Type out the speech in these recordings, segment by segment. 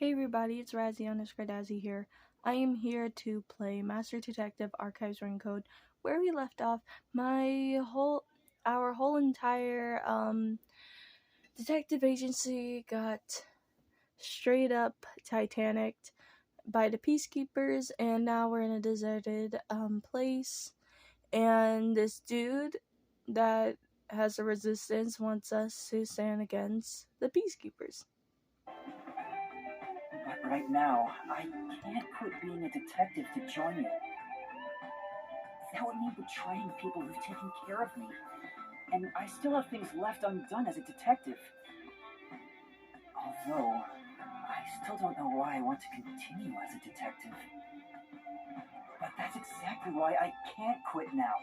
Hey everybody, it's Razzie_Dazzy here. I am here to play Master Detective Archives Ring Code. Where we left off, our whole entire detective agency got straight up Titanicked by the peacekeepers, and now we're in a deserted place. And this dude that has a resistance wants us to stand against the peacekeepers. But right now, I can't quit being a detective to join you. That would mean betraying people who've taken care of me. And I still have things left undone as a detective. Although, I still don't know why I want to continue as a detective. But that's exactly why I can't quit now.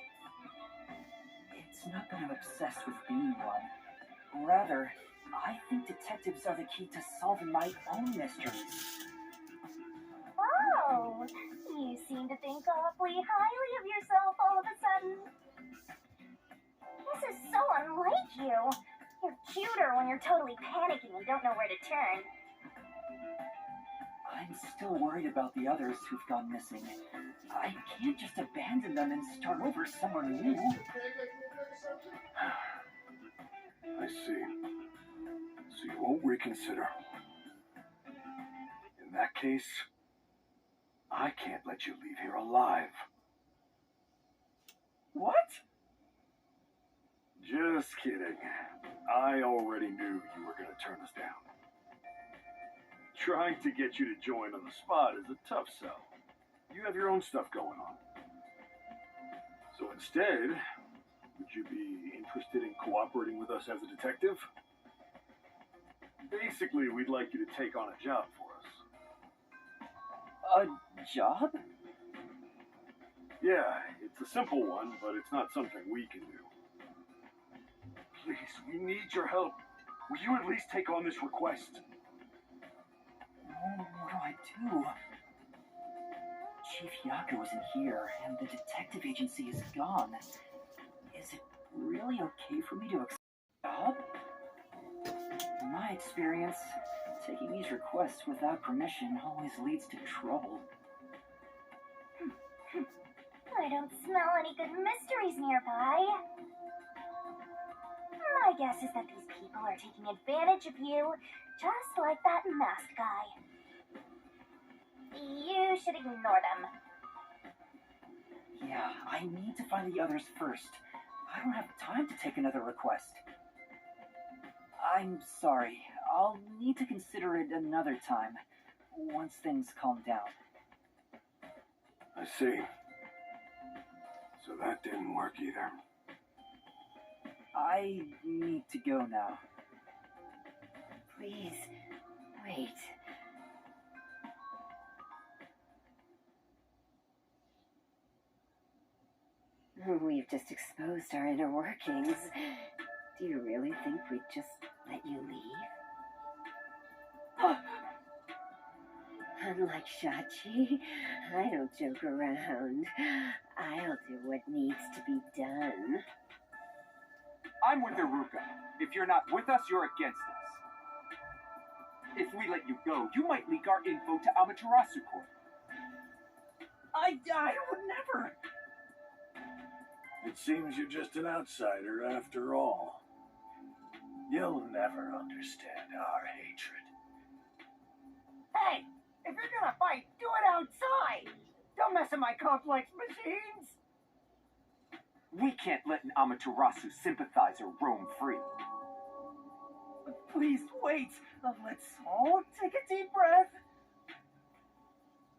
It's not that I'm obsessed with being one. Rather, I think detectives are the key to solving my own mysteries. Oh, you seem to think awfully highly of yourself all of a sudden. This is so unlike you. You're cuter when you're totally panicking and don't know where to turn. I'm still worried about the others who've gone missing. I can't just abandon them and start over somewhere new. I see. So you won't reconsider. In that case, I can't let you leave here alive. What? Just kidding. I already knew you were going to turn us down. Trying to get you to join on the spot is a tough sell. You have your own stuff going on. So instead, would you be interested in cooperating with us as a detective? Basically, we'd like you to take on a job for us. A job? Yeah, it's a simple one, but it's not something we can do. Please, we need your help. Will you at least take on this request? Oh, what do I do? Chief Yaku isn't here, and the detective agency is gone. Is it really okay for me to accept a job? In my experience, taking these requests without permission always leads to trouble. I don't smell any good mysteries nearby. My guess is that these people are taking advantage of you, just like that masked guy. You should ignore them. Yeah, I need to find the others first. I don't have time to take another request. I'm sorry. I'll need to consider it another time, once things calm down. I see. So that didn't work either. I need to go now. Please, wait. We've just exposed our inner workings. Do you really think we'd just let you leave? Unlike Shachi, I don't joke around. I'll do what needs to be done. I'm with Iruka. If you're not with us, you're against us. If we let you go, you might leak our info to Amaterasu Court. I would never. It seems you're just an outsider after all. You'll never understand our hatred. Hey, if you're gonna fight, do it outside. Don't mess with my complex machines. We can't let an Amaterasu sympathizer roam free. Please wait. Let's all take a deep breath.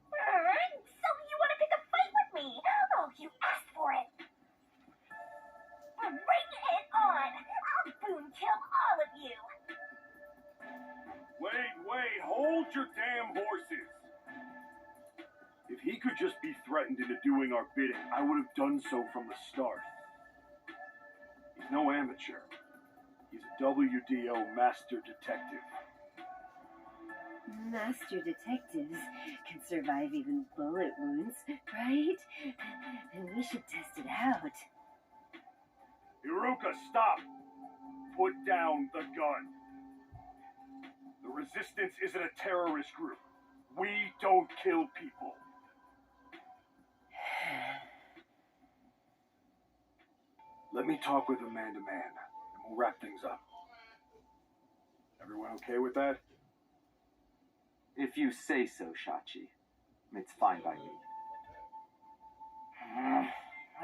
So you want to pick a fight with me? Oh, you asked for it. Bring it on. I'll boom kill all of you. Wait, hold your damn horses! If he could just be threatened into doing our bidding, I would have done so from the start. He's no amateur. He's a WDO master detective. Master detectives can survive even bullet wounds, right? And we should test it out. Iruka, stop! Put down the gun. The Resistance isn't a terrorist group. We don't kill people. Let me talk with Amanda Man, and we'll wrap things up. Everyone okay with that? If you say so, Shachi. It's fine by me.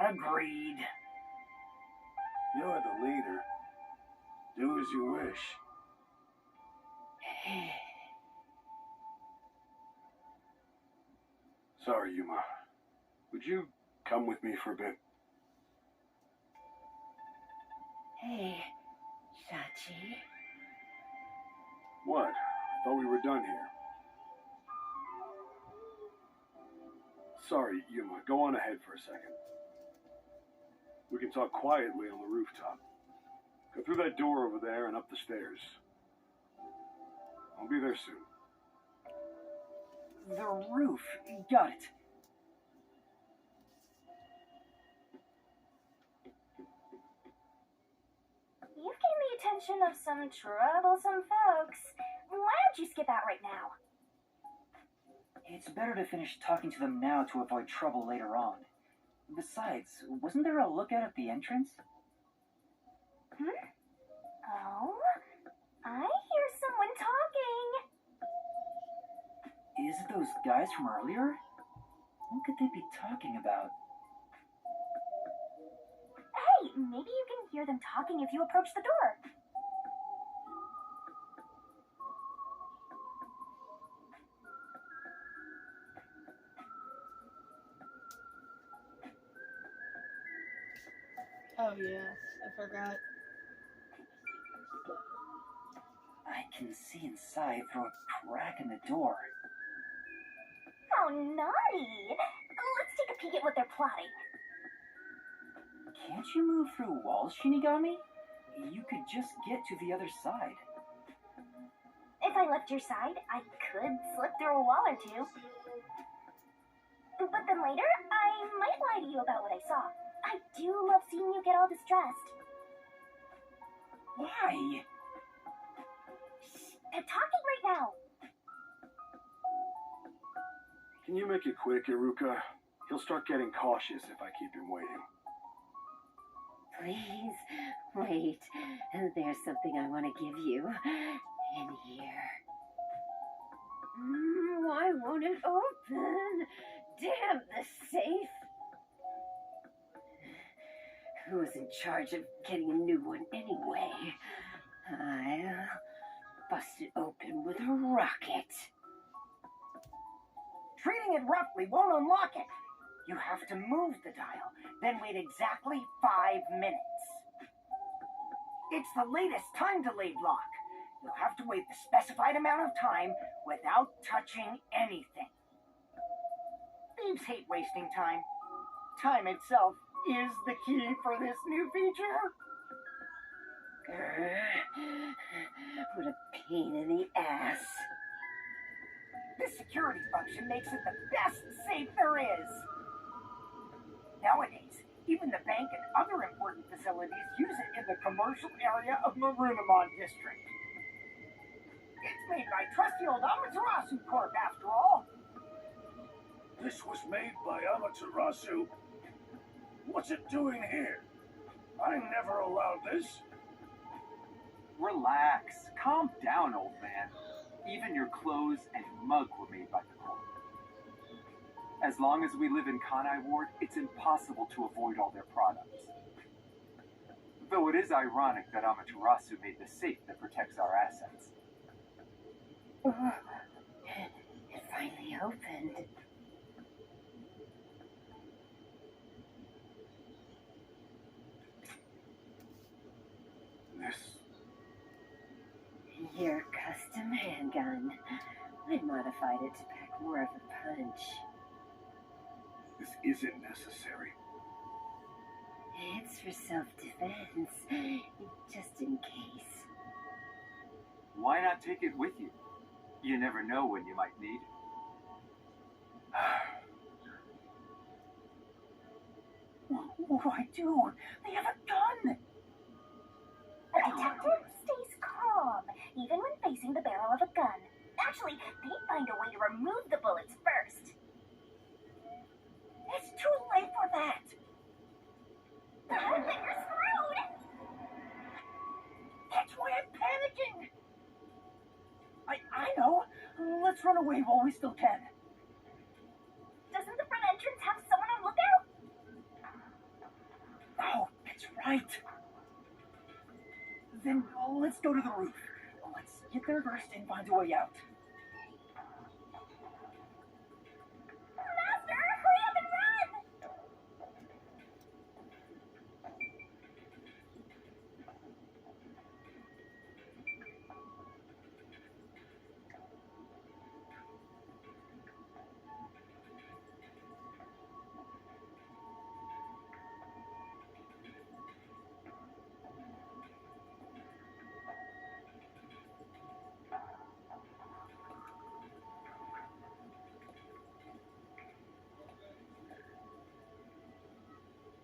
Agreed. You're the leader. Do as you wish. Sorry, Yuma. Would you come with me for a bit? Hey, Shachi. What? I thought we were done here. Sorry, Yuma. Go on ahead for a second. We can talk quietly on the rooftop. Go through that door over there and up the stairs. I'll be there soon. The roof. Got it. You've gained the attention of some troublesome folks. Why don't you skip out right now? It's better to finish talking to them now to avoid trouble later on. Besides, wasn't there a lookout at the entrance? Oh, I hear someone talking. Is it those guys from earlier? What could they be talking about? Hey, maybe you can hear them talking if you approach the door. Oh yeah, I forgot. I can see inside through a crack in the door. How naughty! Let's take a peek at what they're plotting. Can't you move through walls, Shinigami? You could just get to the other side. If I left your side, I could slip through a wall or two. But then later, I might lie to you about what I saw. I do love seeing you get all distressed. Why? Shh, they're talking right now. Can you make it quick, Iruka? He'll start getting cautious if I keep him waiting. Please, wait. There's something I want to give you. In here. Why won't it open? Damn the safe. Who's in charge of getting a new one anyway? I'll bust it open with a rocket. Treating it roughly won't unlock it. You have to move the dial, then wait exactly 5 minutes. It's the latest time-delayed lock. You'll have to wait the specified amount of time without touching anything. Thieves hate wasting time. Time itself is the key for this new feature. What a pain in the ass. This security function makes it the best safe there is. Nowadays, even the bank and other important facilities use it in the commercial area of Marunimon District. It's made by trusty old Amaterasu Corp, after all. This was made by Amaterasu? What's it doing here? I never allowed this. Relax. Calm down, old man. Even your clothes and mug were made by the Corp. As long as we live in Kanai Ward, it's impossible to avoid all their products. Though it is ironic that Amaterasu made the safe that protects our assets. It finally opened. This... Your custom handgun. I modified it to pack more of a punch. this isn't necessary. It's for self-defense, just in case. Why not take it with you? You never know when you might need it. What do I do? They have a gun! The detective stays calm. even when facing the barrel of a gun. Actually, they find a way to remove the bullets first. It's too late for that. Then you're screwed! That's why I'm panicking. I know. Let's run away while we still can. Doesn't the front entrance have someone on lookout? Oh, that's right. Then let's go to the roof. Let's get there first and find a way out. Master, hurry up and run!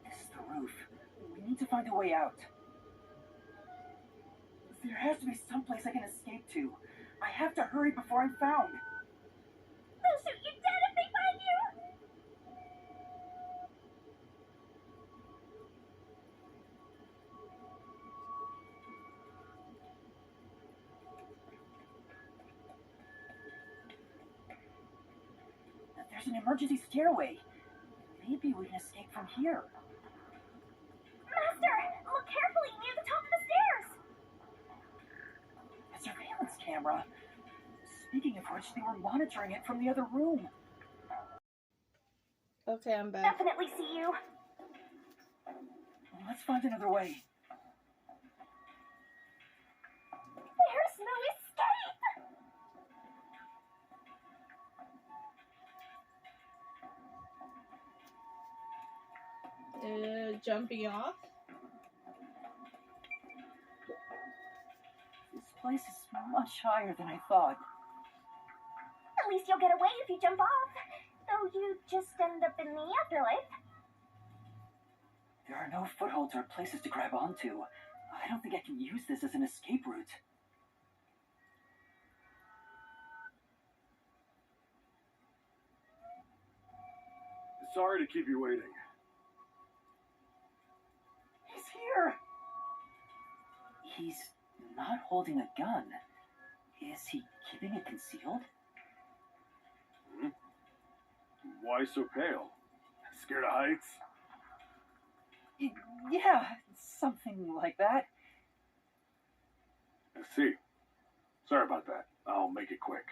This is the roof. We need to find a way out. There has to be some place I can escape to. I have to hurry before I'm found. They'll shoot you dead if they find you! There's an emergency stairway. Maybe we can escape from here. Master, look carefully near the top of the stairs! A surveillance camera. Speaking of which, they were monitoring it from the other room. Okay, I'm back. Definitely see you. Let's find another way. There's no escape! Jumping off? This place is much higher than I thought. At least you'll get away if you jump off. Though you just end up in the afterlife. There are no footholds or places to grab onto. I don't think I can use this as an escape route. Sorry to keep you waiting. He's here! He's not holding a gun. Is he keeping it concealed? Hmm? Why so pale? Scared of heights? Yeah, something like that. I see. Sorry about that. I'll make it quick.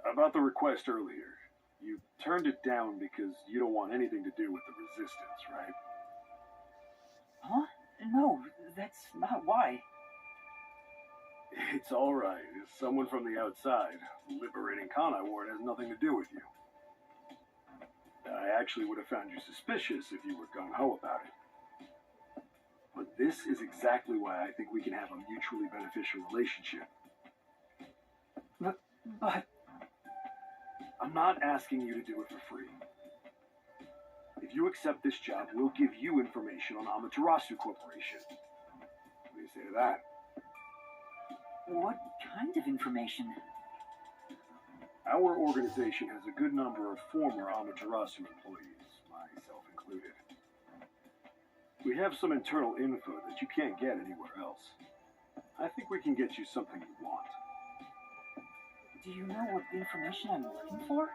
About the request earlier. You turned it down because you don't want anything to do with the resistance, right? Huh? No, that's not why. It's alright. Someone from the outside. Liberating Kanai Ward has nothing to do with you. I actually would have found you suspicious if you were gung-ho about it. But this is exactly why I think we can have a mutually beneficial relationship. But... I'm not asking you to do it for free. If you accept this job, we'll give you information on Amaterasu Corporation. What do you say to that? what kind of information? Our organization has a good number of former Amaterasu employees, myself included. We have some internal info that you can't get anywhere else. I think we can get you something you want. Do you know what information I'm looking for?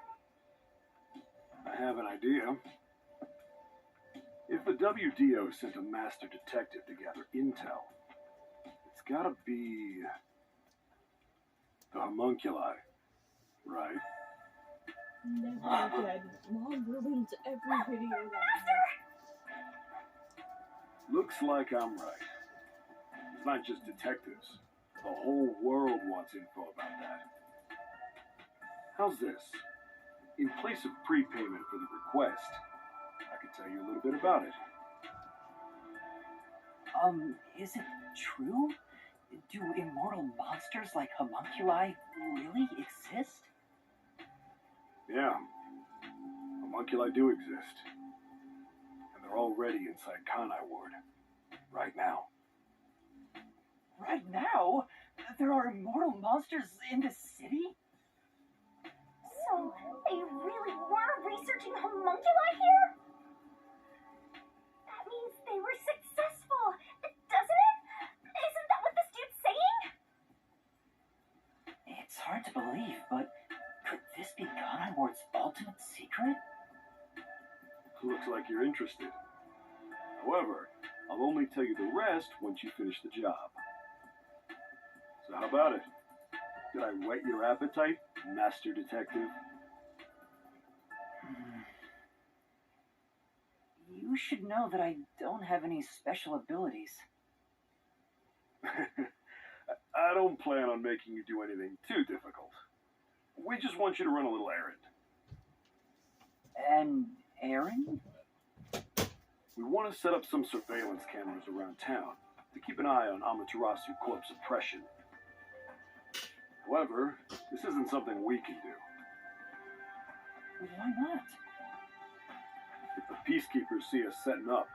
I have an idea. If the WDO sent a master detective to gather intel, it's gotta be the homunculi, right? Never again. Mom ruins every video that Looks like I'm right. It's not just detectives. The whole world wants info about that. How's this? In place of prepayment for the request, I could tell you a little bit about it. Is it true? Do immortal monsters like homunculi really exist? Yeah, homunculi do exist. And they're already inside Kanai Ward. Right now. Right now? There are immortal monsters in this city? So, they really were researching homunculi here? That means they were successful, doesn't it? Isn't that what this dude's saying? It's hard to believe, but could this be Conai Ward's ultimate secret? Looks like you're interested. However, I'll only tell you the rest once you finish the job. So how about it? Did I whet your appetite, Master Detective? You should know that I don't have any special abilities. I don't plan on making you do anything too difficult. We just want you to run a little errand. An errand? We want to set up some surveillance cameras around town to keep an eye on Amaterasu Corp's oppression. However, this isn't something we can do. Why not? If the peacekeepers see us setting up,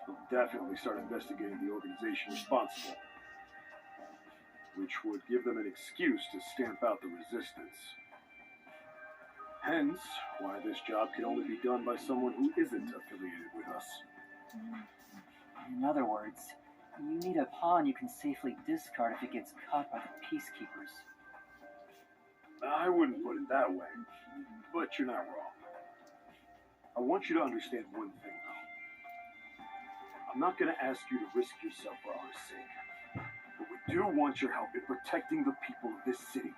they'll definitely start investigating the organization responsible, which would give them an excuse to stamp out the resistance. Hence, why this job can only be done by someone who isn't affiliated with us. In other words, you need a pawn you can safely discard if it gets caught by the peacekeepers. I wouldn't put it that way, but you're not wrong. I want you to understand one thing, though. I'm not going to ask you to risk yourself for our sake, but we do want your help in protecting the people of this city.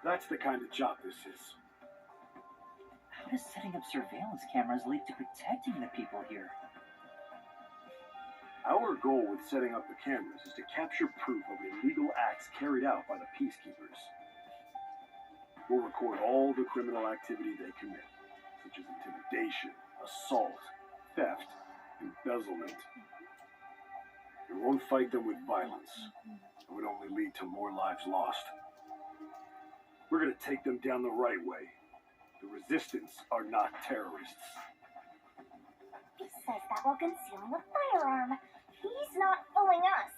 That's the kind of job this is. How does setting up surveillance cameras lead to protecting the people here? Our goal with setting up the cameras is to capture proof of illegal acts carried out by the peacekeepers. We'll record all the criminal activity they commit, such as intimidation, assault, theft, embezzlement. We won't fight them with violence. It would only lead to more lives lost. We're going to take them down the right way. The resistance are not terrorists. He says that while concealing a firearm. He's not fooling us.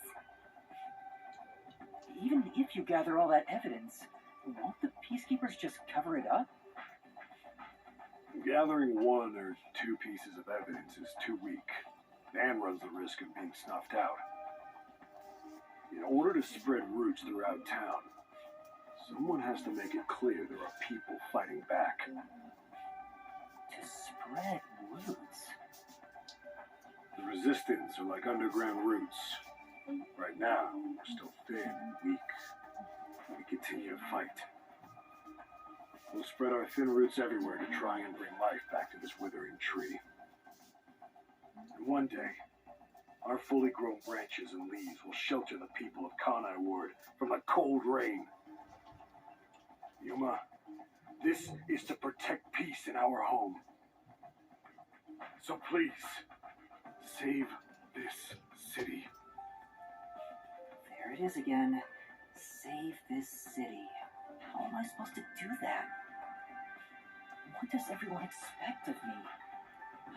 Even if you gather all that evidence, won't the peacekeepers just cover it up? Gathering one or two pieces of evidence is too weak and runs the risk of being snuffed out. In order to spread roots throughout town, someone has to make it clear there are people fighting back. To spread roots? The resistance are like underground roots. Right now, we're still thin and weak. We continue to fight. We'll spread our thin roots everywhere to try and bring life back to this withering tree. And one day, our fully grown branches and leaves will shelter the people of Conai Ward from the cold rain. Yuma, this is to protect peace in our home. So please, save this city. There it is again. Save this city. How am I supposed to do that? What does everyone expect of me?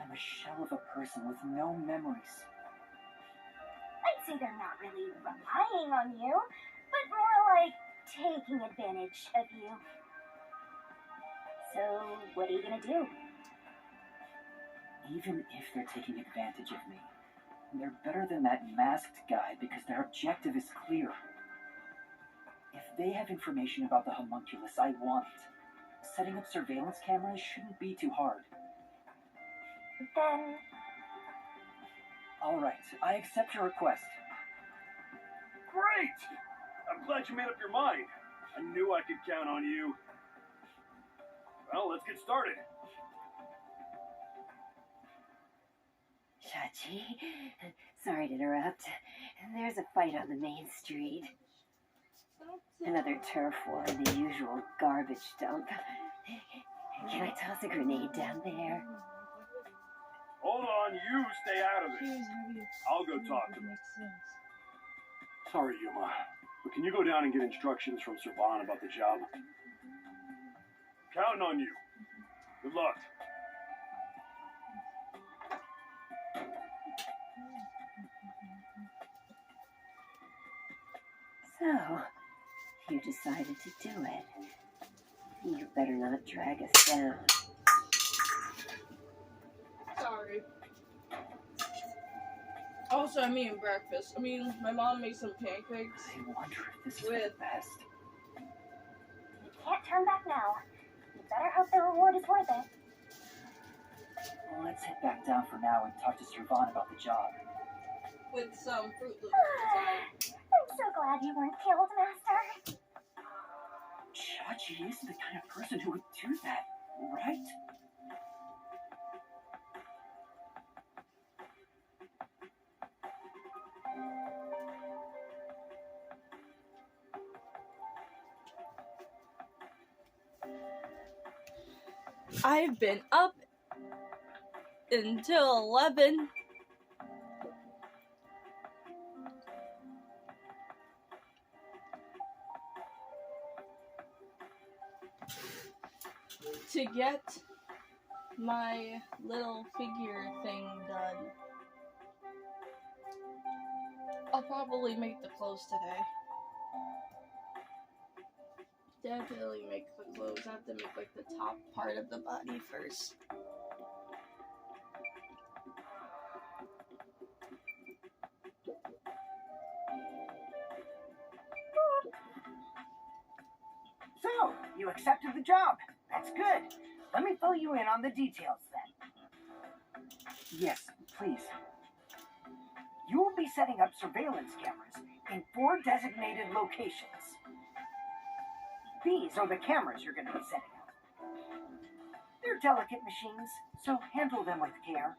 I'm a shell of a person with no memories. I'd say they're not really relying on you, but more like taking advantage of you. So, what are you gonna do? Even if they're taking advantage of me, they're better than that masked guy because their objective is clear. If they have information about the homunculus I want, setting up surveillance cameras shouldn't be too hard. Then, All right, I accept your request. Great! I'm glad you made up your mind. I knew I could count on you. Well, let's get started. Shachi, sorry to interrupt. There's a fight on the main street. Another turf war in the usual garbage dump. Can I toss a grenade down there? Hold on, you stay out of it. I'll go talk to them. Sorry, Yuma, but can you go down and get instructions from Servan about the job? Counting on you. Good luck. So, you decided to do it. You better not drag us down. Sorry. Also, I'm eating breakfast. I mean, my mom made some pancakes. I wonder if this is With- the best. You can't turn back now. You better hope the reward is worth it. Well, let's head back down for now and talk to Servan about the job. with some Fruit Loops inside. I'm so glad you weren't killed, Master. Chachi isn't the kind of person who would do that, right? I've been up until 11. To get my little figure thing done. I'll probably make the clothes today. Definitely make the clothes. I have to make like the top part of the body first. So, you accepted the job. That's good. Let me fill you in on the details then. Yes, please. You will be setting up surveillance cameras in 4 designated locations. These are the cameras you're going to be setting up. They're delicate machines, so handle them with care.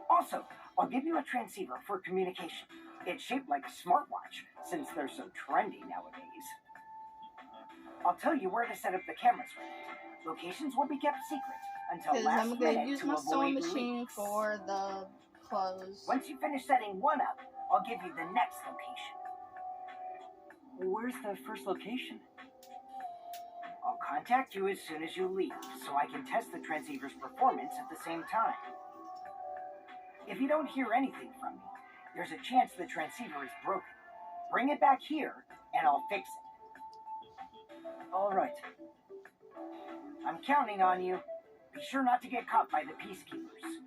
Also, I'll give you a transceiver for communication. It's shaped like a smartwatch, since they're so trendy nowadays. I'll tell you where to set up the cameras with it. Locations will be kept secret until Because last I'm minute going to use to my sewing avoid machine leaks. for the clothes. Once you finish setting one up, I'll give you the next location. Where's the first location? I'll contact you as soon as you leave, so I can test the transceiver's performance at the same time. If you don't hear anything from me, there's a chance the transceiver is broken. Bring it back here, and I'll fix it. All right. I'm counting on you. Be sure not to get caught by the peacekeepers.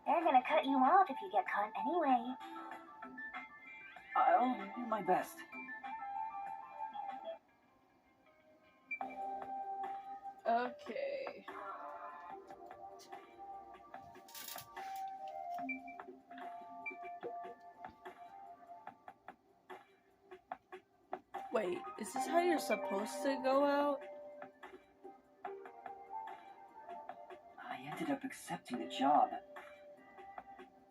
They're gonna cut you off if you get caught anyway. I'll do my best. Okay. Wait, is this how you're supposed to go out? I ended up accepting the job.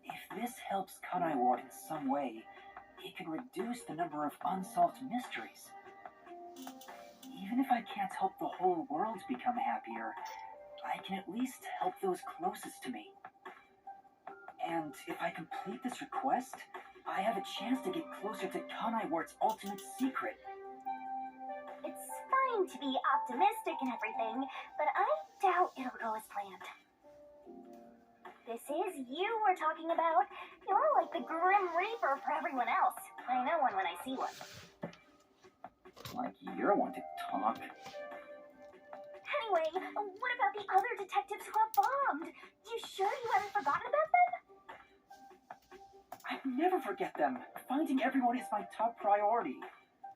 If this helps Kanai Ward in some way, it can reduce the number of unsolved mysteries. Even if I can't help the whole world become happier, I can at least help those closest to me. And if I complete this request, I have a chance to get closer to Kanai Ward's ultimate secret. It's fine to be optimistic and everything, but I doubt it'll go as planned. This is you we're talking about. You're like the Grim Reaper for everyone else. I know one when I see one. Like you're one to talk. Anyway, what about the other detectives who got bombed? You sure you haven't forgotten about them? I'd never forget them. Finding everyone is my top priority.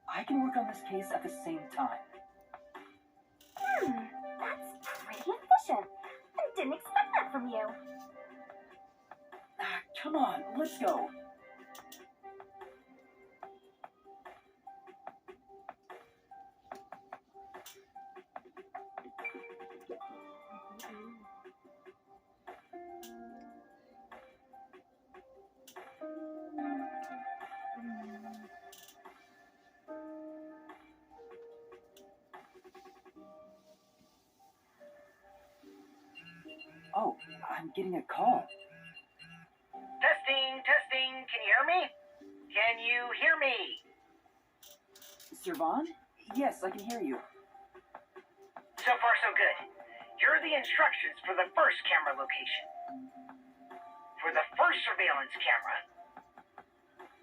I can work on this case at the same time. That's pretty efficient. I didn't expect that from you. Come on, let's go. Oh, I'm getting a call. Testing, testing. Can you hear me? Can you hear me? Servan? Yes, I can hear you. So far, so good. Here are the instructions for the first camera location. For the first surveillance camera,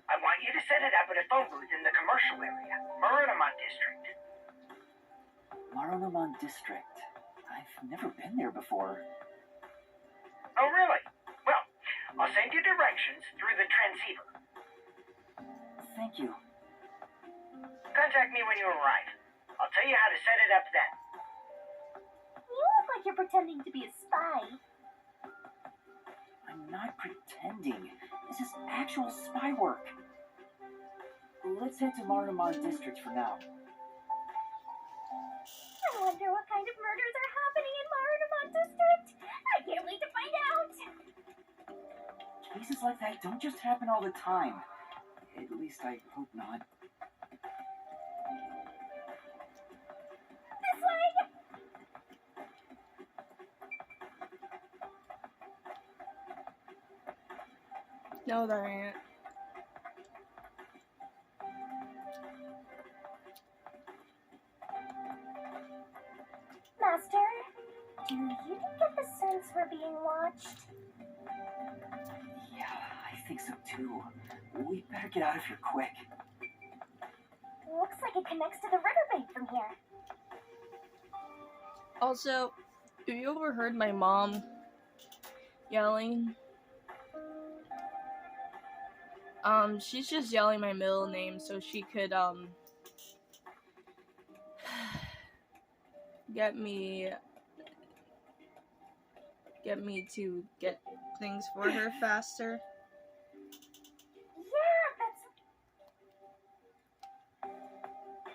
I want you to set it up at a phone booth in the commercial area, Marunamon District. Marunamon District. I've never been there before. Oh, really? Well, I'll send you directions through the transceiver. Thank you. Contact me when you arrive. I'll tell you how to set it up then. You look like you're pretending to be a spy. I'm not pretending. This is actual spy work. Let's head to Marunamon District for now. I wonder what kind of murders are happening in Marunamon District. I can't wait to find out. Cases like that don't just happen all the time. At least I hope not. This way. No, there ain't. Master, do you get the sense we're being watched? Yeah, I think so too. We better get out of here quick. Looks like it connects to the riverbank from here. Also, have you ever heard my mom yelling? She's just yelling my middle name so she could, get me to get things for her faster. Yeah, that's...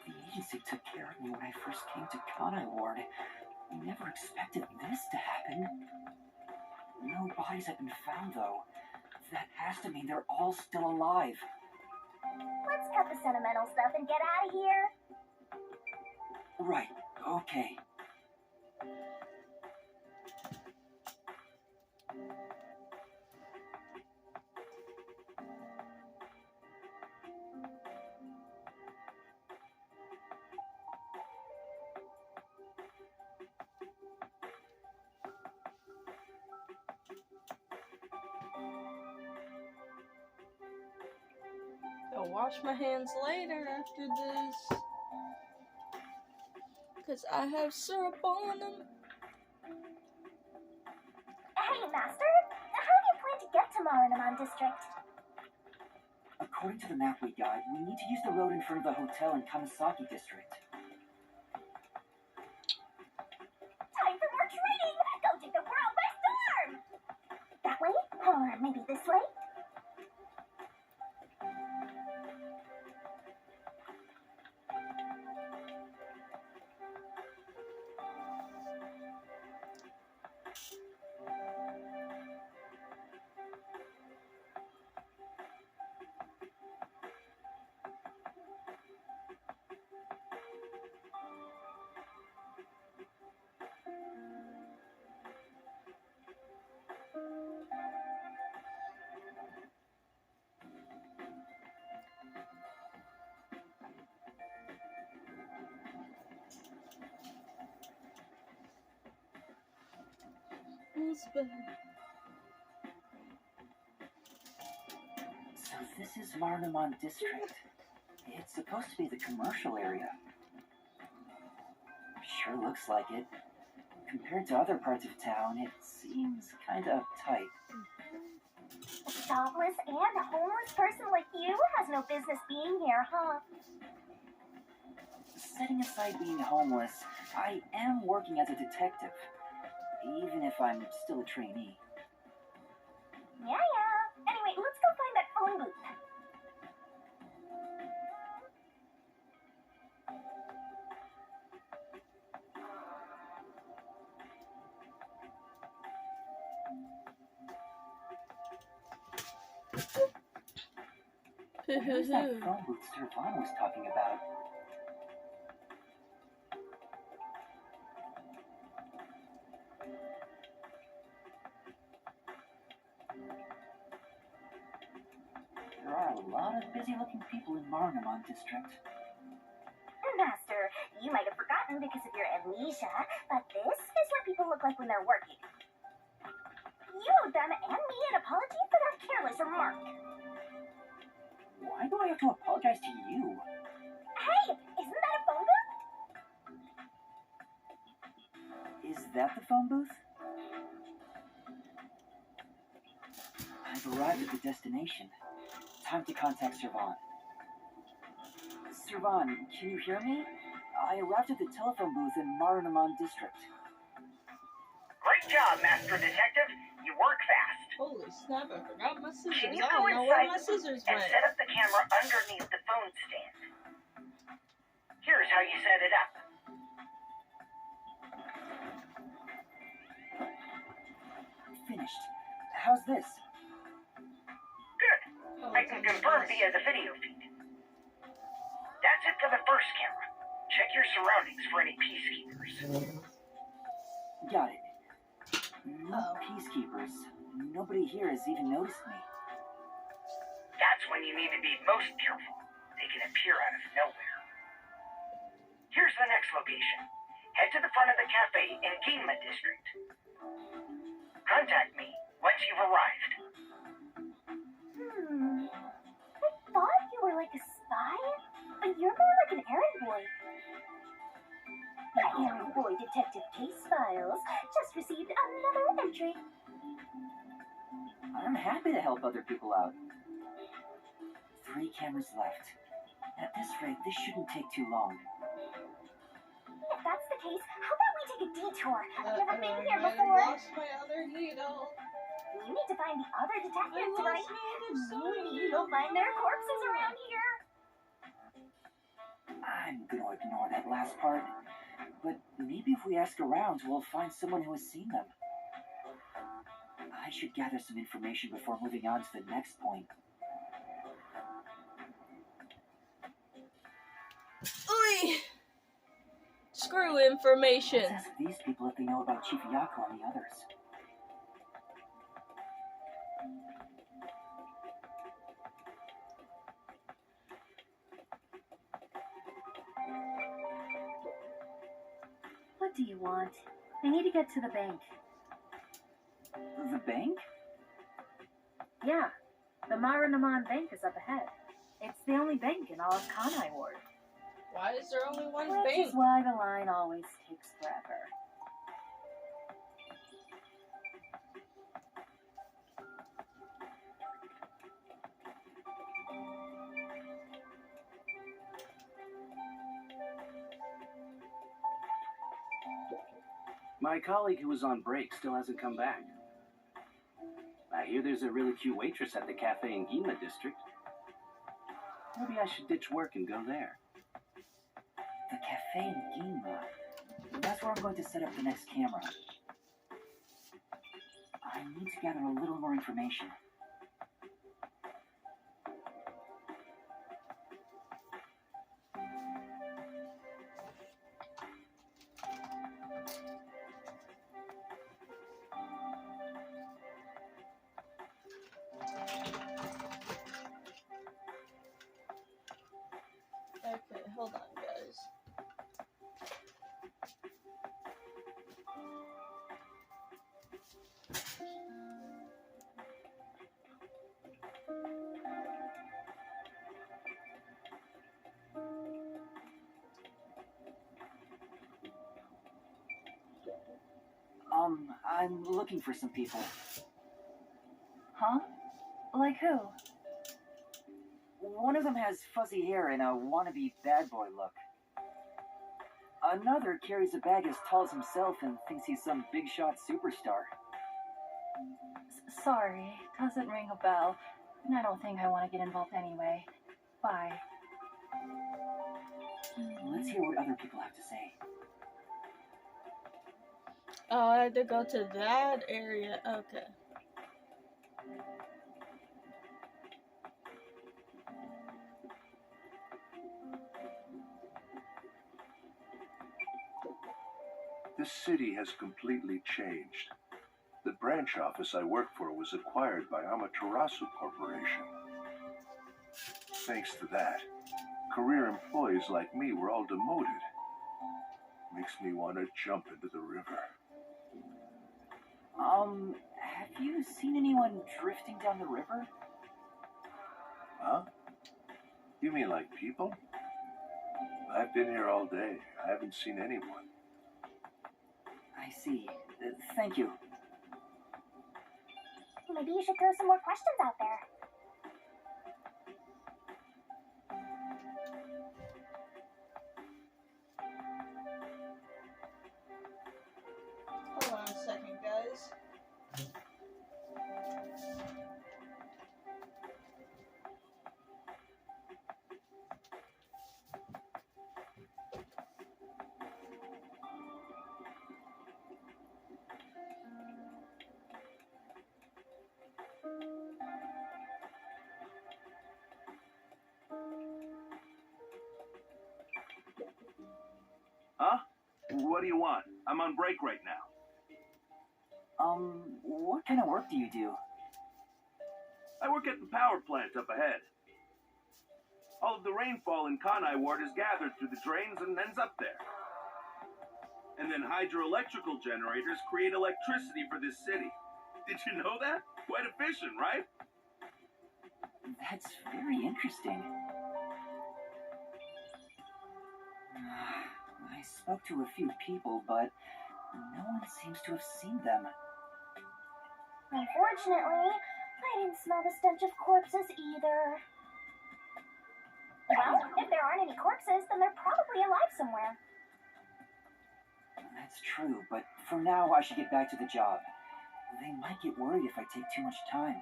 The agency took care of me when I first came to Kanai Ward. I never expected this to happen. No bodies have been found, though. That has to mean they're all still alive. Let's cut the sentimental stuff and get out of here. Right, okay. I'll wash my hands later after this. Because I have syrup on them. Hey, Master, how do you plan to get to Marunamon District? According to the map we got, we need to use the road in front of the hotel in Kamasaki District. Time for more trading! Go take the world by storm! That way? Or maybe this way? So this is Marunamon District. It's supposed to be the commercial area. Sure looks like it. Compared to other parts of town, it seems kind of uptight. A jobless and homeless person like you has no business being here, huh? Setting aside being homeless, I am working as a detective, even if I'm still a trainee. Yeah. Anyway, let's go find that phone booth. Where's that phone booth Servan was talking about? There are a lot of busy-looking people in Marunamon District. Master, you might have forgotten because of your amnesia, but this is what people look like when they're working. You owe them and me an apology for that careless remark. Why do I have to apologize to you? Hey, isn't that a phone booth? Is that the phone booth? I've arrived at the destination. Time to contact Servan. Servan, can you hear me? I arrived at the telephone booth in Marinaman District. Great job, Master Detective. You work fast. Holy snap, I forgot my scissors. Can you I go don't know where inside my the booth scissors and went. set up the camera underneath the phone stand? Here's how you set it up. Finished. How's this? Good. Oh, I can confirm via the video feed. That's it for the first camera. Check your surroundings for any peacekeepers. Got it. No peacekeepers. Nobody here has even noticed me. That's when you need to be most careful. They can appear out of nowhere. Here's the next location. Head to the front of the cafe in Yuma District. Contact me once you've arrived. I thought you were like a spy, but you're more like an errand boy. The errand boy detective case files just received another entry. I'm happy to help other people out. 3 cameras left. At this rate, this shouldn't take too long. If that's the case, how about we take a detour? I've never been here I before. lost my other needle. You need to find the other I detectives, lost right? my other side. Maybe you'll find their corpses around here. I'm gonna ignore that last part. But maybe if we ask around, we'll find someone who has seen them. I should gather some information before moving on to the next point. Oi! Screw information. Let's ask these people if they know about Chief Yako and the others. What do you want? I need to get to the bank. The bank? Yeah, the Marinaman Bank is up ahead. It's the only bank in all of Kanai Ward. Why is there only one Which bank? is why the line always takes forever. My colleague who was on break still hasn't come back. I hear there's a really cute waitress at the cafe in Yuma District. Maybe I should ditch work and go there. The cafe in Yuma. That's where I'm going to set up the next camera. I need to gather a little more information. Okay, hold on, guys. I'm looking for some people. Huh? Like who? One of them has fuzzy hair and a wannabe bad boy look. Another carries a bag as tall as himself and thinks he's some big shot superstar. Sorry, doesn't ring a bell. And I don't think I want to get involved anyway. Bye. Let's hear what other people have to say. Oh, I had to go to that area. Okay. This city has completely changed. The branch office I work for was acquired by Amaterasu Corporation. Thanks to that, career employees like me were all demoted. Makes me want to jump into the river. Have you seen anyone drifting down the river? Huh? You mean like people? I've been here all day. I haven't seen anyone. I see. Thank you. Maybe you should throw some more questions out there. Hold on a second, guys. Huh? What do you want? I'm on break right now. What kind of work do you do? I work at the power plant up ahead. All of the rainfall in Kanai Ward is gathered through the drains and ends up there. And then hydroelectrical generators create electricity for this city. Did you know that? Quite efficient, right? That's very interesting. I spoke to a few people, but no one seems to have seen them. Unfortunately, I didn't smell the stench of corpses either. Well, if there aren't any corpses, then they're probably alive somewhere. That's true, but for now I should get back to the job. They might get worried if I take too much time.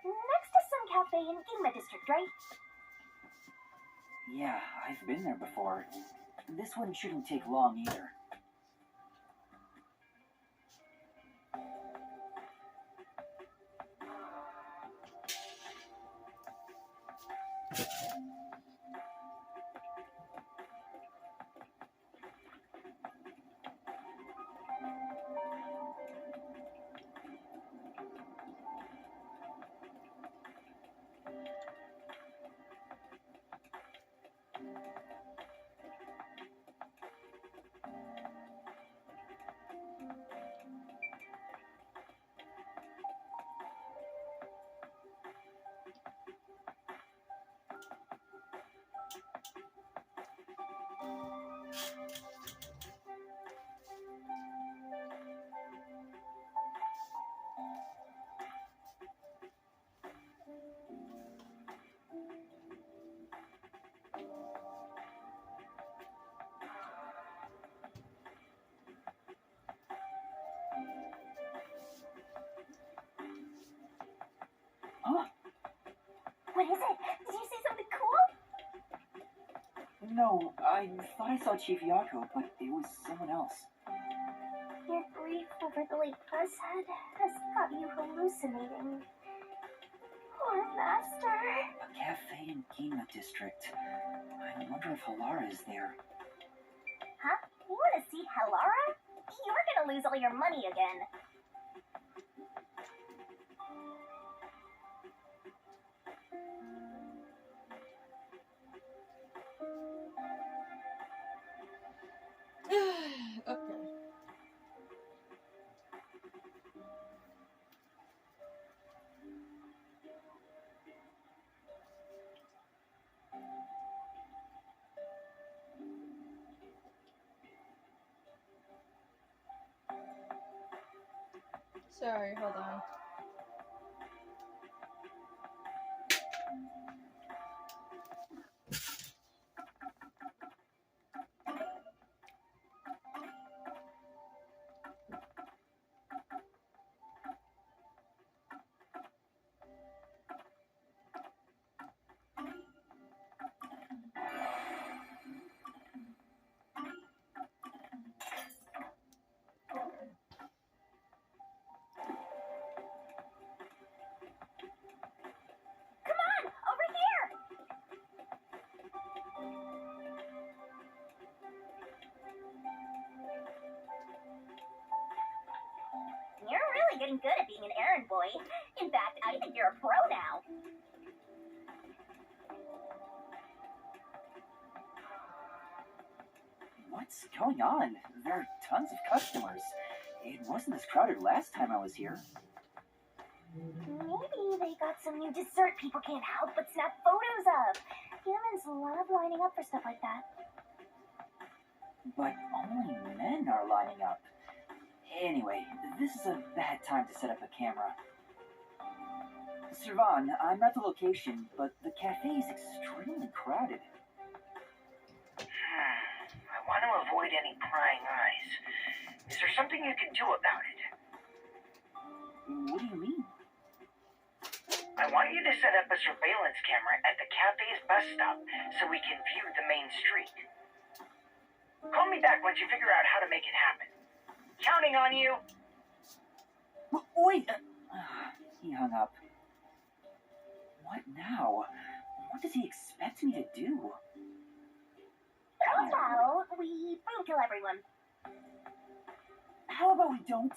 Next to some cafe in Yuma district, right? Yeah, I've been there before. This one shouldn't take long either. Huh? What is it? Did you see something cool? No, I thought I saw Chief Yako, but it was someone else. Your grief over the late Buzzhead has got you hallucinating. Poor master. A cafe in Yuma district. I wonder if Halara is there. Huh? You want to see Halara? You're gonna lose all your money again. Okay. Sorry, hold on. Come on, over here! You're really getting good at being an errand boy. In fact, I think you're a pro now. What's going on? There are tons of customers. It wasn't this crowded last time I was here. Maybe they got some new dessert people can't help but snap photos of. Humans love lining up for stuff like that. But only men are lining up. Anyway, this is a bad time to set up a camera. Sirvan, I'm at the location, but the cafe is extremely crowded. I want to avoid any prying eyes. Is there something you can do about it? What do you mean? I want you to set up a surveillance camera at the cafe's bus stop so we can view the main street. Call me back once you figure out how to make it happen. Counting on you. Wait! He hung up. What now? What does he expect me to do? How about we boom kill everyone? How about we don't?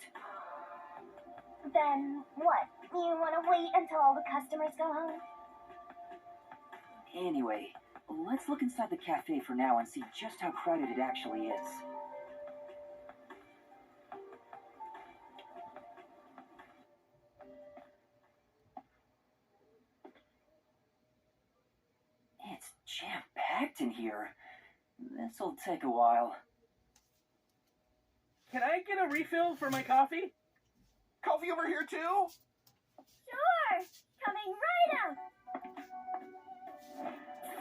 Then what? You want to wait until all the customers go home? Anyway, let's look inside the cafe for now and see just how crowded it actually is. It's jam-packed in here. This'll take a while. Can I get a refill for my coffee? Coffee over here too? Sure! Coming right up!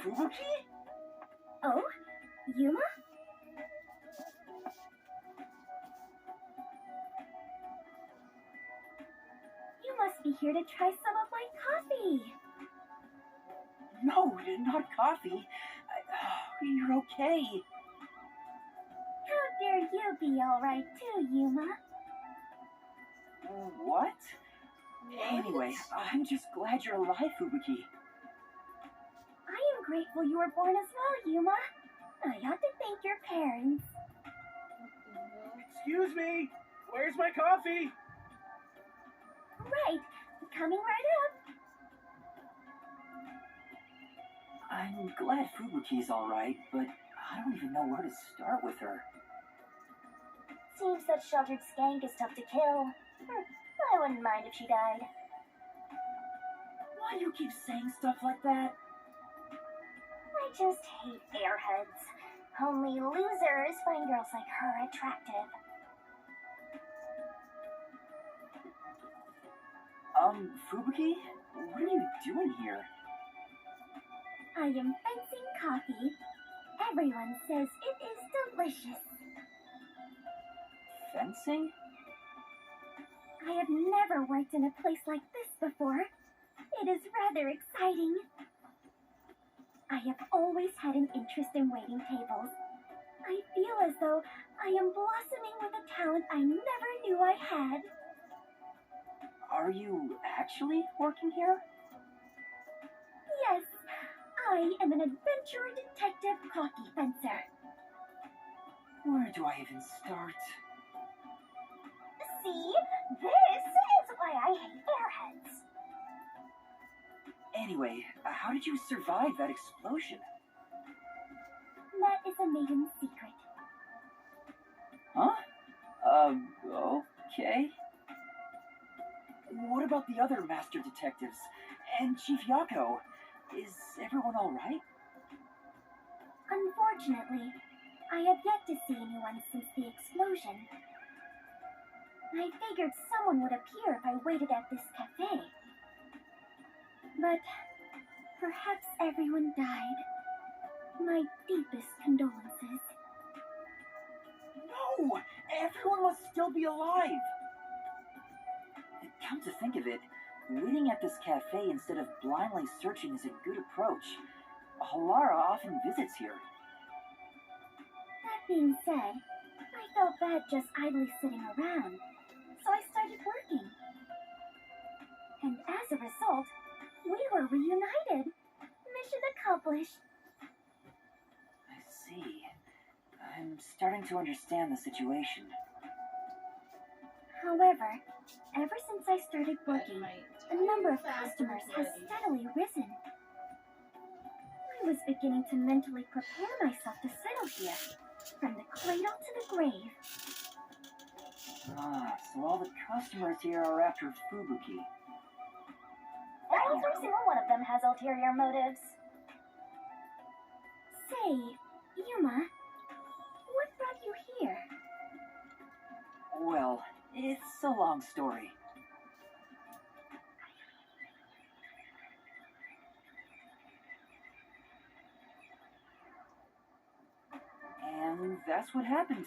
Fubuki? Oh? Yuma? You must be here to try some of my coffee. No, not coffee. You're okay. How dare you be alright too, Yuma? What? Anyway, I'm just glad you're alive, Fubuki. I am grateful you were born as well, Yuma. I ought to thank your parents. Excuse me, where's my coffee? Right, coming right up. I'm glad Fubuki's alright, but I don't even know where to start with her. Seems that sheltered skank is tough to kill. I wouldn't mind if she died. Why do you keep saying stuff like that? I just hate airheads. Only losers find girls like her attractive. Fubuki? What are you doing here? I am fencing coffee. Everyone says it is delicious. Fencing? I have never worked in a place like this before. It is rather exciting. I have always had an interest in waiting tables. I feel as though I am blossoming with a talent I never knew I had. Are you actually working here? Yes, I am an adventurer detective cocky fencer. Where do I even start? See? This is why I hate airheads. Anyway, how did you survive that explosion? That is a maiden secret. Huh? Okay. What about the other master detectives? And Chief Yako? Is everyone alright? Unfortunately, I have yet to see anyone since the explosion. I figured someone would appear if I waited at this cafe. But perhaps everyone died. My deepest condolences. No! Everyone must still be alive! Come to think of it, waiting at this cafe instead of blindly searching is a good approach. Halara often visits here. That being said, I felt bad just idly sitting around, so I started working. And as a result, we were reunited. Mission accomplished. I see. I'm starting to understand the situation. However, ever since I started working, the number of customers has steadily risen. I was beginning to mentally prepare myself to settle here, from the cradle to the grave. Ah, so all the customers here are after Fubuki. every single one of them has ulterior motives. Say, Yuma, what brought you here? Well, it's a long story. And that's what happened.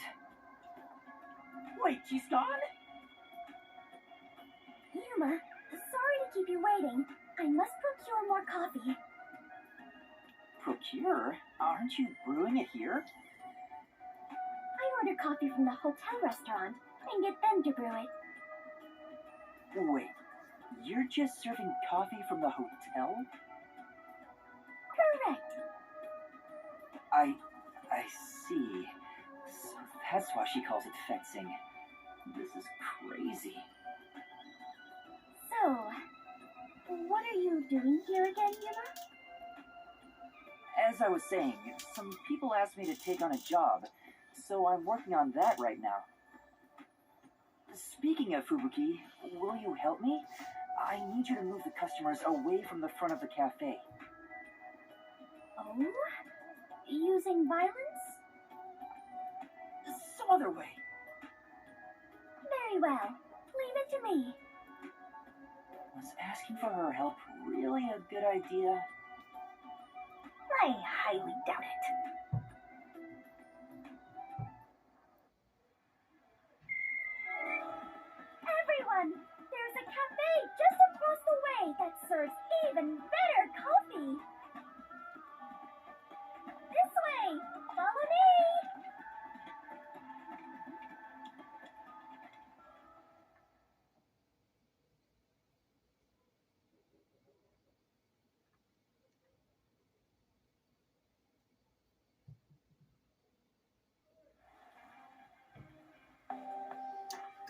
Wait, she's gone? Yuma, sorry to keep you waiting. I must procure more coffee. Procure? Aren't you brewing it here? I order coffee from the hotel restaurant and get them to brew it. Wait, you're just serving coffee from the hotel? Correct. I see. So that's why she calls it fencing. This is crazy. So, what are you doing here again, Yuma? As I was saying, some people asked me to take on a job, so I'm working on that right now. Speaking of Fubuki, will you help me? I need you to move the customers away from the front of the cafe. Oh? Using violence? Some other way. Very well. Leave it to me. Was asking for her help really a good idea? I highly doubt it. Everyone! There's a cafe just across the way that serves even better coffee! This way! Follow me!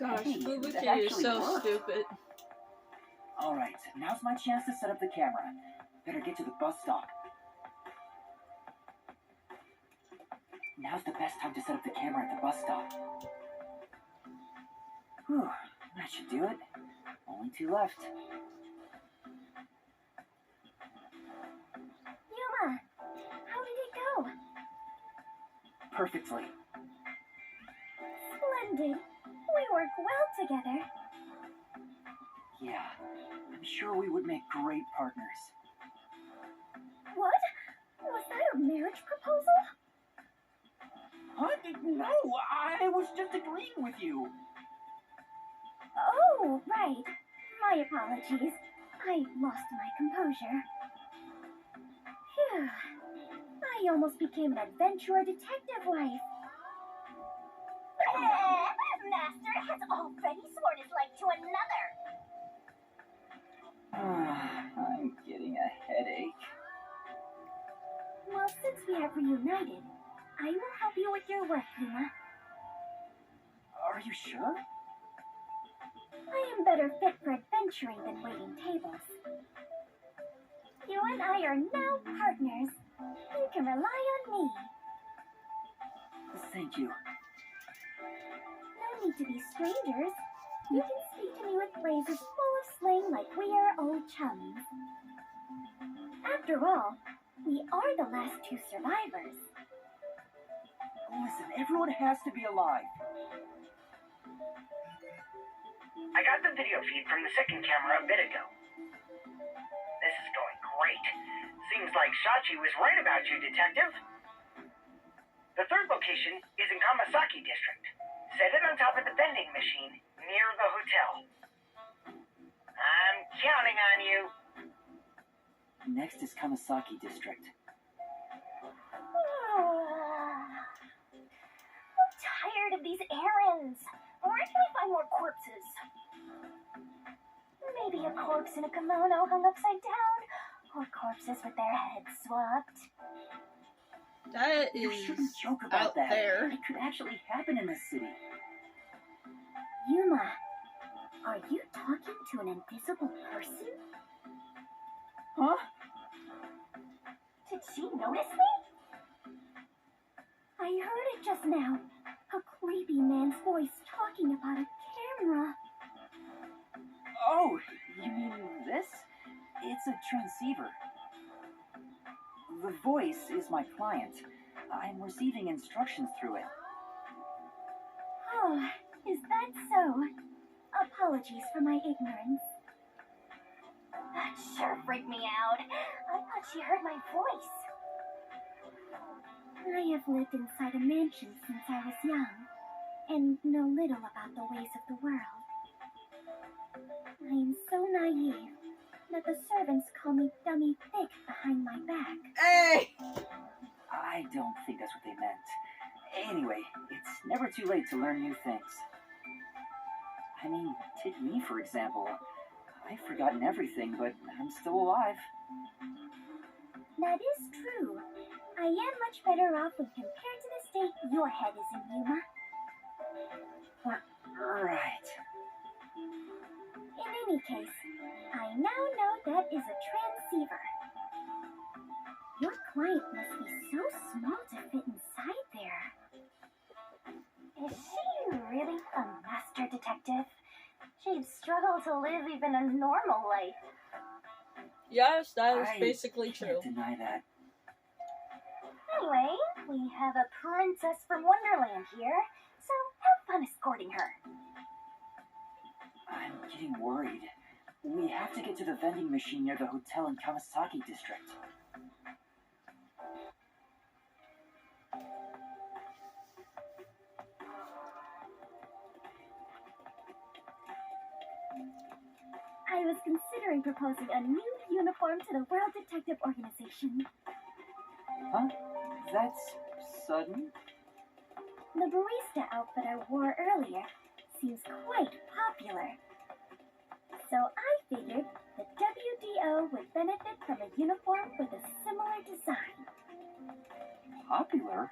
Gosh, Hey, that Fubuki is actually so worked. stupid. Alright, now's my chance to set up the camera. Better get to the bus stop. Now's the best time to set up the camera at the bus stop. Whew, that should do it. Only 2 left. Yuma, how did it go? Perfectly. Splendid. We work well together. Yeah, I'm sure we would make great partners. What? Was that a marriage proposal? What? No, I was just agreeing with you. Oh, right. My apologies. I lost my composure. Phew. I almost became an adventurer detective wife. Master has already sworn his life to another. I'm getting a headache. Well, since we have reunited, I will help you with your work, Yuma. Are you sure? I am better fit for adventuring than waiting tables. You and I are now partners. You can rely on me. Thank you. No need to be strangers. You can speak to me with phrases full of slang like we are old chums. After all, we are the last 2 survivors. Listen, everyone has to be alive. I got the video feed from the second camera a bit ago. This is going great. Seems like Shachi was right about you, Detective. The third location is in Kamasaki District. Set it on top of the vending machine near the hotel. I'm counting on you. Next is Kamasaki District. I'm tired of these errands. Where can I find more corpses? Maybe a corpse in a kimono hung upside down, or corpses with their heads swapped. That You is shouldn't joke about out that. there. It could actually happen in this city. Yuma, are you talking to an invisible person? Huh? Did she notice me? I heard it just now. A creepy man's voice talking about a camera. Oh, you mean this? It's a transceiver. The voice is my client. I'm receiving instructions through it. Oh, is that so? Apologies for my ignorance. That sure freaked me out. I thought she heard my voice. I have lived inside a mansion since I was young, and know little about the ways of the world. I am so naive that the servants call me Dummy Thick behind my back. Hey! I don't think that's what they meant. Anyway, it's never too late to learn new things. I mean, take me for example. I've forgotten everything, but I'm still alive. That is true. I am much better off when compared to the state your head is in, Yuma. Right. In any case, I now know that is a transceiver. Your client must be so small to fit inside there. Is she really a master detective? She'd struggle to live even a normal life. Yes, that is I basically true. can't deny that. Anyway, we have a princess from Wonderland here, so have fun escorting her. I'm getting worried. We have to get to the vending machine near the hotel in Kawasaki district. I was considering proposing a new uniform to the World Detective Organization. Huh? That's sudden? The barista outfit I wore earlier seems quite popular. So I figured the WDO would benefit from a uniform with a similar design. Popular?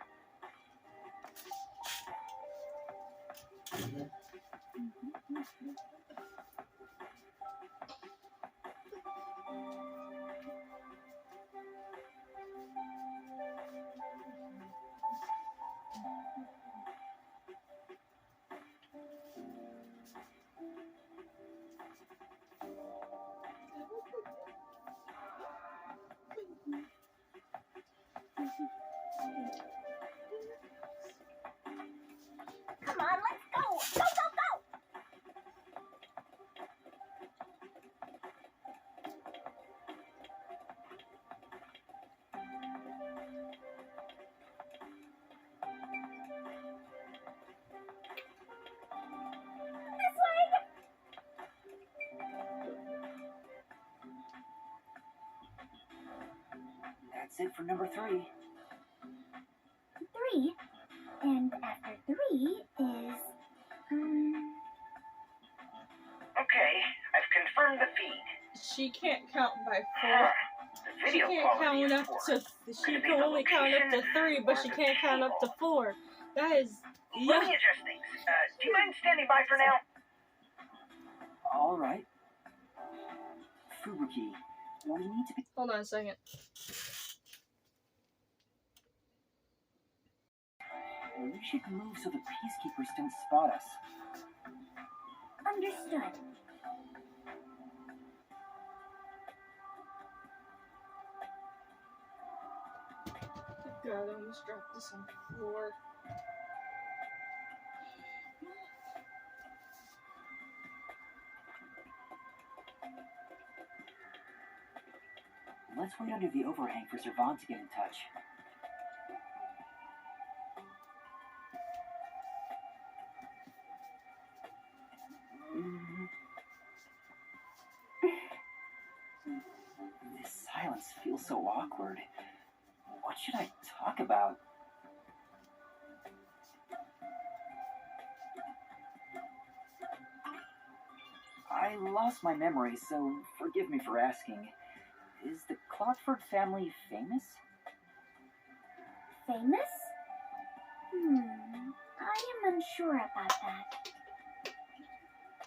Come on, let's go! Go, go, go! This way! That's it for number 3. 3. And after 3 is... Okay, I've confirmed the feed. She can't count by 4. The She video can't quality count is up poor. to. She can only count up to 3, but she can't count up to 4. That is. Let Yeah. me adjust things. Do you mind standing by for now? All right. Fubuki, we need to be... Hold on a second. We should move so the peacekeepers don't spot us. Understood. God, I almost dropped this on the floor. Let's wait under the overhang for Servant to get in touch. This silence feels so awkward. What should I talk about? I lost my memory, so forgive me for asking. Is the Clockford family famous? Famous? I am unsure about that.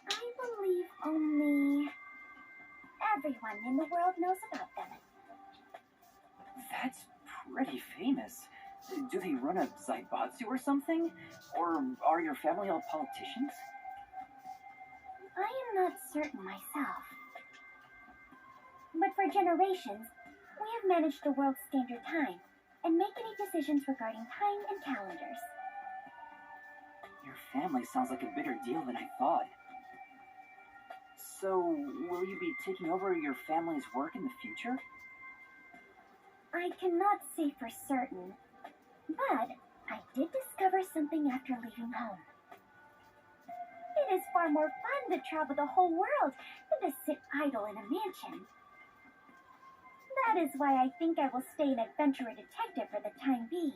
I believe only everyone in the world knows about them. That's pretty famous. Do they run a Zaibatsu or something? Or are your family all politicians? I am not certain myself. But for generations, we have managed the world's standard time and make any decisions regarding time and calendars. Your family sounds like a bigger deal than I thought. So, will you be taking over your family's work in the future? I cannot say for certain, but I did discover something after leaving home. It is far more fun to travel the whole world than to sit idle in a mansion. That is why I think I will stay an adventurer detective for the time being.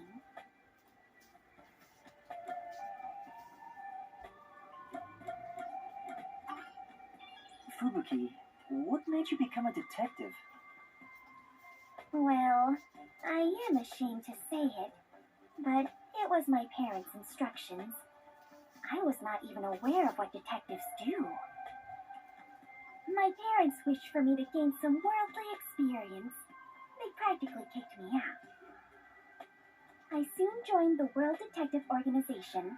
Fubuki, what made you become a detective? Well, I am ashamed to say it, but it was my parents' instructions. I was not even aware of what detectives do. My parents wished for me to gain some worldly experience. They practically kicked me out. I soon joined the World Detective Organization,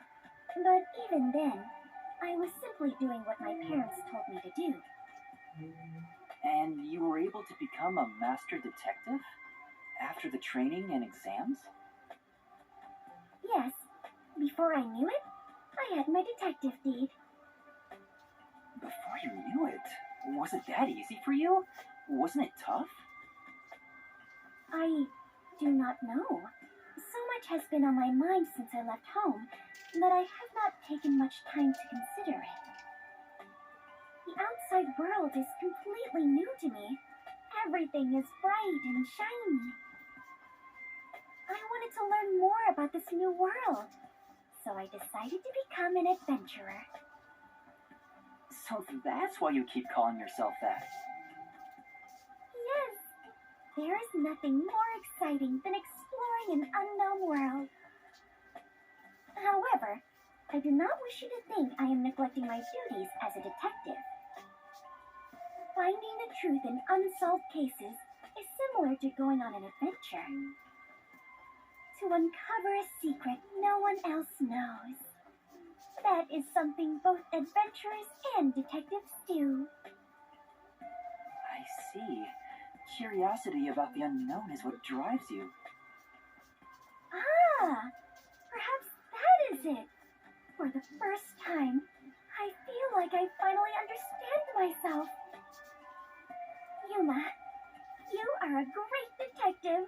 but even then, I was simply doing what my parents told me to do. And you were able to become a master detective? After the training and exams? Yes, before I knew it, I had my detective deed. Before you knew it? Was it that easy for you? Wasn't it tough? I do not know. So much has been on my mind since I left home that I have not taken much time to consider it. The outside world is completely new to me. Everything is bright and shiny. I wanted to learn more about this new world, so I decided to become an adventurer. So that's why you keep calling yourself that. Yes, there is nothing more exciting than exploring an unknown world. However, I do not wish you to think I am neglecting my duties as a detective. Finding the truth in unsolved cases is similar to going on an adventure. To uncover a secret no one else knows. That is something both adventurers and detectives do. I see. Curiosity about the unknown is what drives you. Ah, perhaps that is it. For the first time, I feel like I finally understand myself. Yuma, you are a great detective.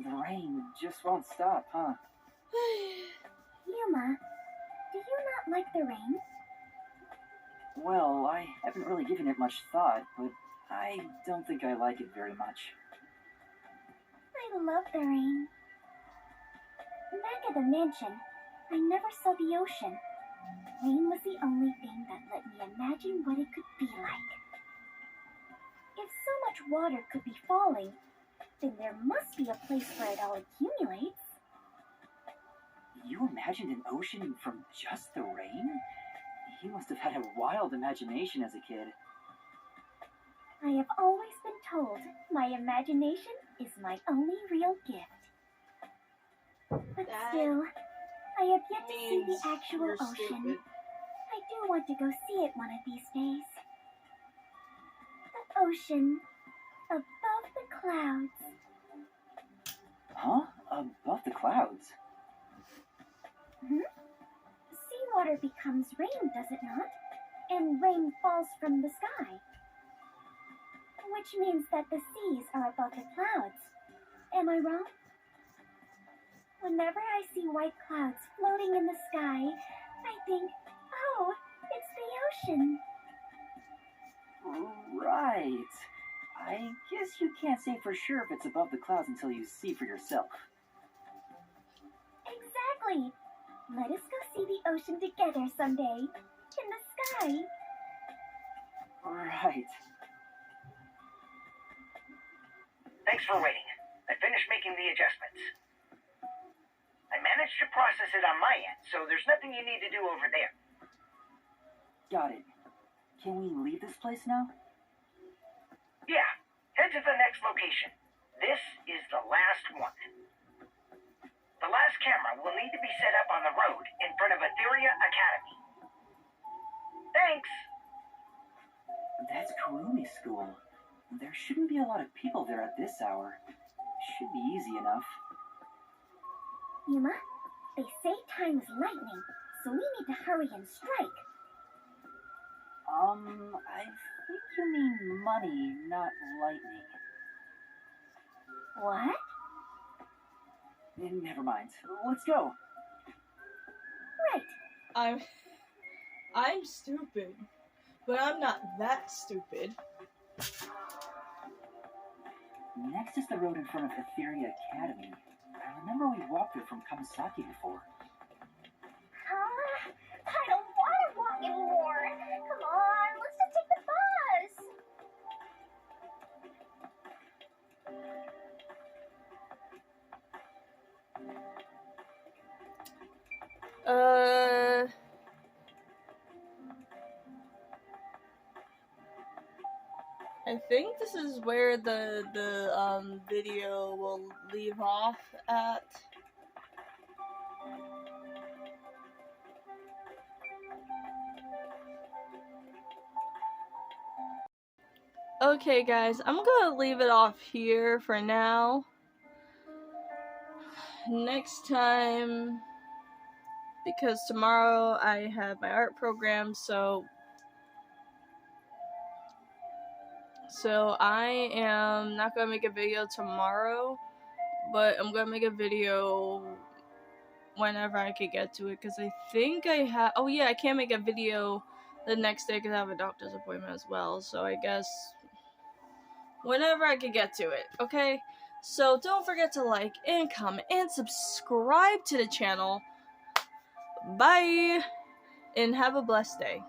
The rain just won't stop, huh? Yuma, do you not like the rain? Well, I haven't really given it much thought, but I don't think I like it very much. I love the rain. Back at the mansion, I never saw the ocean. Rain was the only thing that let me imagine what it could be like. If so much water could be falling, then there must be a place where it all accumulates. You imagined an ocean from just the rain? You must have had a wild imagination as a kid. I have always been told my imagination is my only real gift. But still, I have yet to see the actual ocean. Stupid. I do want to go see it one of these days. The ocean above the clouds. Huh? Above the clouds? Seawater becomes rain, does it not? And rain falls from the sky. Which means that the seas are above the clouds. Am I wrong? Whenever I see white clouds floating in the sky, I think, oh, it's the ocean. Right. I guess you can't say for sure if it's above the clouds until you see for yourself. Exactly. Let us go see the ocean together someday. In the sky. Right. Thanks for waiting. I finished making the adjustments. I managed to process it on my end, so there's nothing you need to do over there. Got it. Can we leave this place now? Yeah, head to the next location. This is the last one. The last camera will need need to be set up on the road in front of Etheria Academy. Thanks. That's Kurumi School. There shouldn't be a lot of people there at this hour. Should be easy enough. Yuma, they say time's lightning, so we need to hurry and strike. I think you mean money, not lightning. What? Never mind. Let's go. Right. I'm stupid, but I'm not that stupid. Next is the road in front of Etheria Academy. I remember we walked there from Kamasaki before. I don't want to walk anymore. Come on, let's just take the bus. I think this is where the video will leave off at. Okay guys, I'm gonna leave it off here for now. Next time, because tomorrow I have my art program, so I am not gonna make a video tomorrow, but I'm gonna make a video whenever I could get to it, because I think I have, oh yeah, I can't make a video the next day because I have a doctor's appointment as well, so I guess whenever I could get to it, okay? So don't forget to like and comment and subscribe to the channel. Bye, and have a blessed day.